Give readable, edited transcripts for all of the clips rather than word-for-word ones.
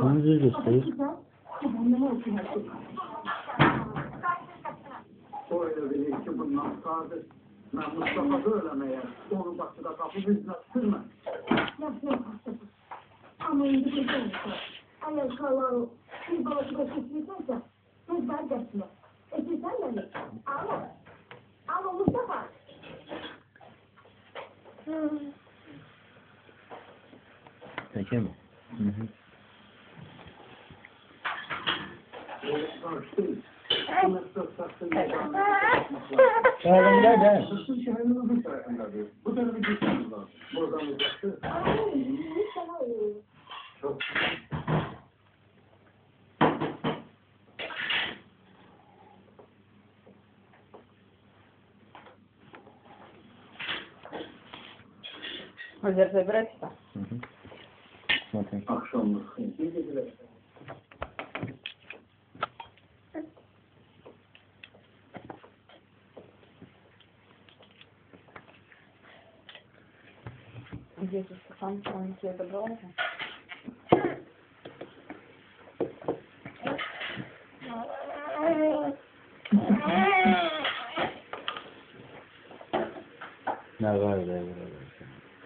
Onu düz gösteriyor. O öyle bilir ki bundan sağdır. Ben Mustafa böylemeye, onun başında kapı yüzüne sürme. Ama indi bir şey olsa, eğer kalan bir balık başısıysa, biz ben geçme. Sen yani, ama Mustafa. Peki mi? Hı hı. Sağlığında da. Bu tarafa gitmemiz lazım. Buradan uzaktı. Çok. Hazır забирать. Смотри. Akşamlık. Здесь Стефан, он тебе добрал уже? Ne var da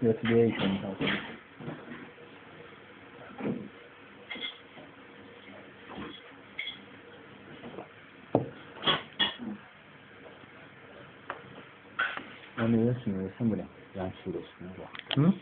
götürüyor işini kalsın. Onu yiyorsun bile. Yan sürüyorsun. Hı?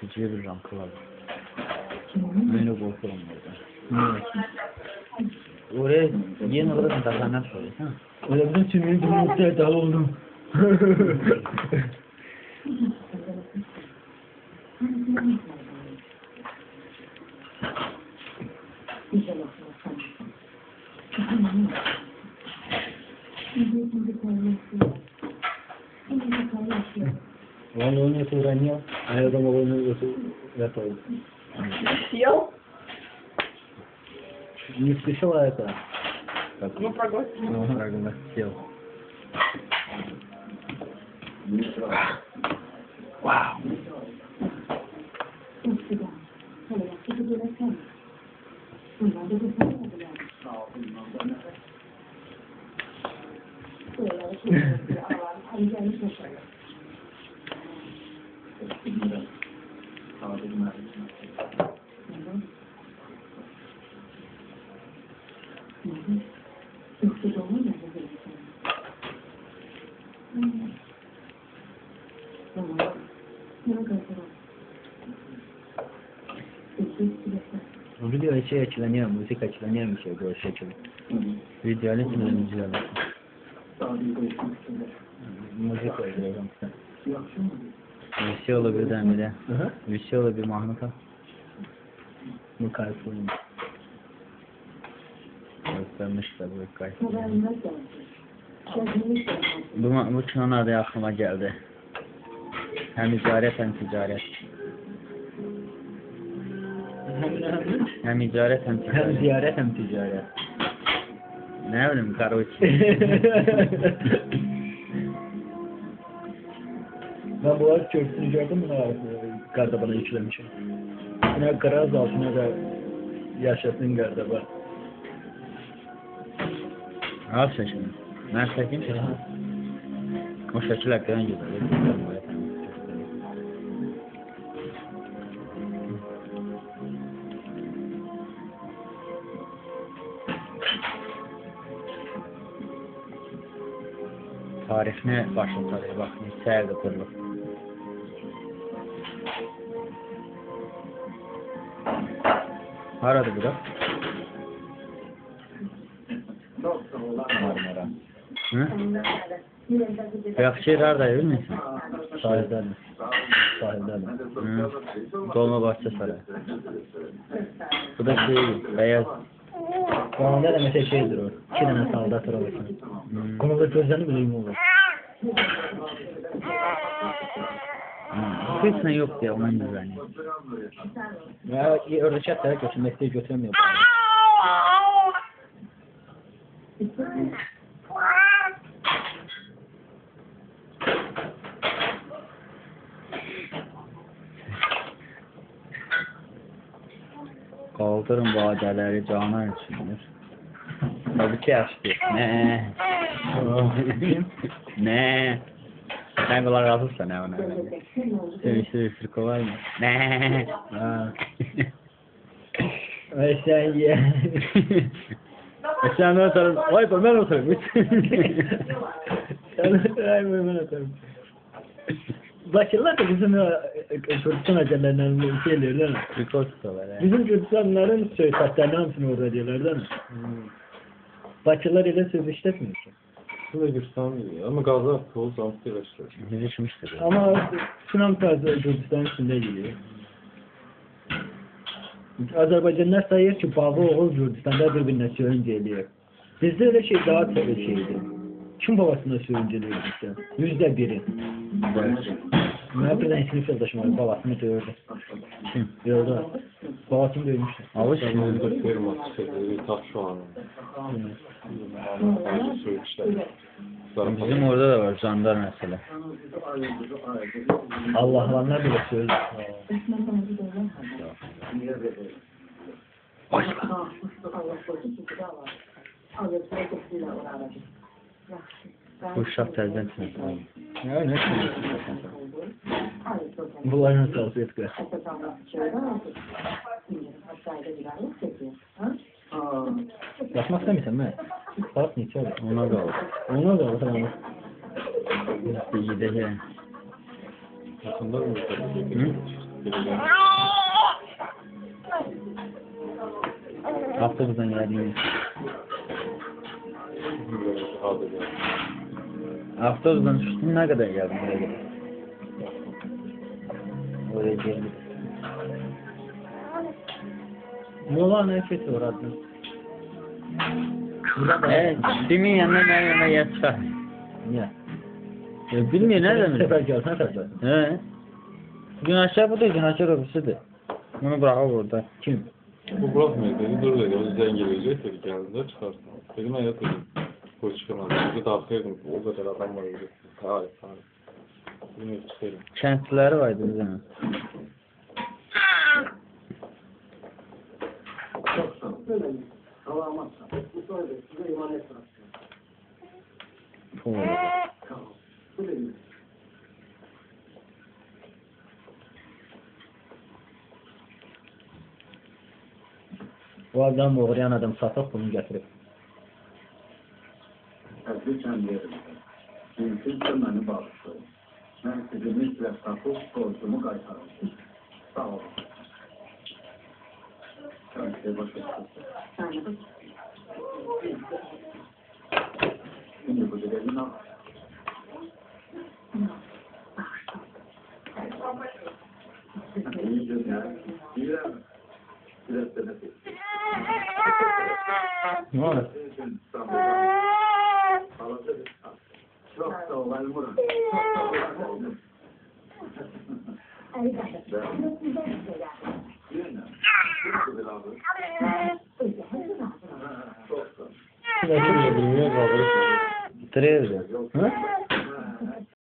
Güzel bir rankı var. Böyle korkuyorum orada. Oraya yeni olarak davranan söylüyor, ha? Orada bütün tümünü cümleye dal oldum. Vallahi onu öğreniyor. Ayağım onu yapıyor. Съел? Не спешила это. Ну, проглотил. Ну, правильно, сел. Вау. Video şey açılanıyor, müzik açılanıyor mu şey, böyle şey açılıyor. Video açılanıyor, müzik açılanıyor. Müzik açılanıyor. Веселый бедами, да? Веселый би махнука. Ну, кайфуем. Göstermiş de bu kayıt. Bu çana da aklıma geldi. Hem ticaret hem ticaret. Hem ticaret hem ticaret. Hem ziyaret hem ticaret. Ne bileyim karoç. Ben bu arada köprüsünü gördüm mü? Garda bana yüklemişim. Yine Karaz altına da yaşasın garda var. Al şaşını. Ben çekeyim şaşını. O şaşıyla kıran güzel. Tarihine başlatıyor bak. Neçəyədir qurulub. Haradır bura? Marmara. Hı? Yaxşı yer harada bilmirsən? Sahildən. Sahilde mi? Dolmabahçe Sarayı. Bu da şey, beyaz. Bana da mesela şeydir o. 2 tane salda tura bakın. Konuda gözlerini bileyim olur. Hiç ne yok ya, onun güvenliği. Ya orada çatlara götürün, mesleği götüremiyor. Kaldırın vadələri canan üçündür. Tabii ki yaşlı. Ne? Ne? Sen kulak asılsa ne ona? Sevişli friko var mı? Ne? Ay sen ye. Sen ne atarım? Ay ben atarım. Ay ben atarım. Bakırlar da bizim Kürdistan acelerinden şeylerden. Friko tutuyorlar. Bizim Kürdistanların söylesatlarını hamsını orada diyorlar değil mi? Bakırlar ile söz işletmiyor. Bu da Gürcistan değil ama Gaziantep o zaman birleştirir. Birleşmiştir. Ama Sinan tarzı Gürcistan içinde geliyor. Azerbaycanlılar sayıyor ki baba oğul Gürcistan'da birbirine sürünceliyor. Bizde öyle şey daha tabii şeydi. Kim babasına sürünceliyor işte? %1'i. Birden sınıf yoldaşım var, babasını dövürdü. Kim? Yolda. Babasını dövmüştü. Avuç Ben de firma şeyleri taş şu an. bizim orada da var zandar mesela. Allah'lanlar bile söylüyor. Bu uşaq təzdən sinirlənir. Ya ne sinirlənir? Bunların salfetka. Yapmak istemiyorsan mı? Bak ne çabuk. Ona da olur. Ona da olur tamam. İşte gideceğim. Yakında mı? Avtobusdan geldiğimiz. Avtobusdan düştün ne kadar geldin buraya gelin? Oraya geldik. Mola nefesi var adın. Evet, demin yanına ne yana yatsa. Ya. Bilmiyor ne demiş? Sefer gelsin kadar. He. Gün aşağı bu da gün aşağı öbürsüdür. Bunu bırakır burada. Kim? Bu bırakmıyor dedi, dur dedi, o yüzden gelecek dedi, geldiğinde çıkarsın. Dedim hayat dedim, polis çıkamaz. Bir tavsiye ettim, o kadar adam var dedi. Hayır. Bilmiyorum çıkarım. Kentlileri vardı bizim. Bu adam uğrayan adam satıp bunu getirip. Lütfen yerim. Mümkünse beni bağışlayın. Ben sizi mütlaka tapıp borcumu kaytarım. Sağ olun. Ben size başlayayım. Şimdi bu gidelim al. İyi günler. İyiler mi? Biraz da nefes. Ne olur? Çok sağ ol Elmur'um. Bilmiyor, bilmiyor. Treze. Hı?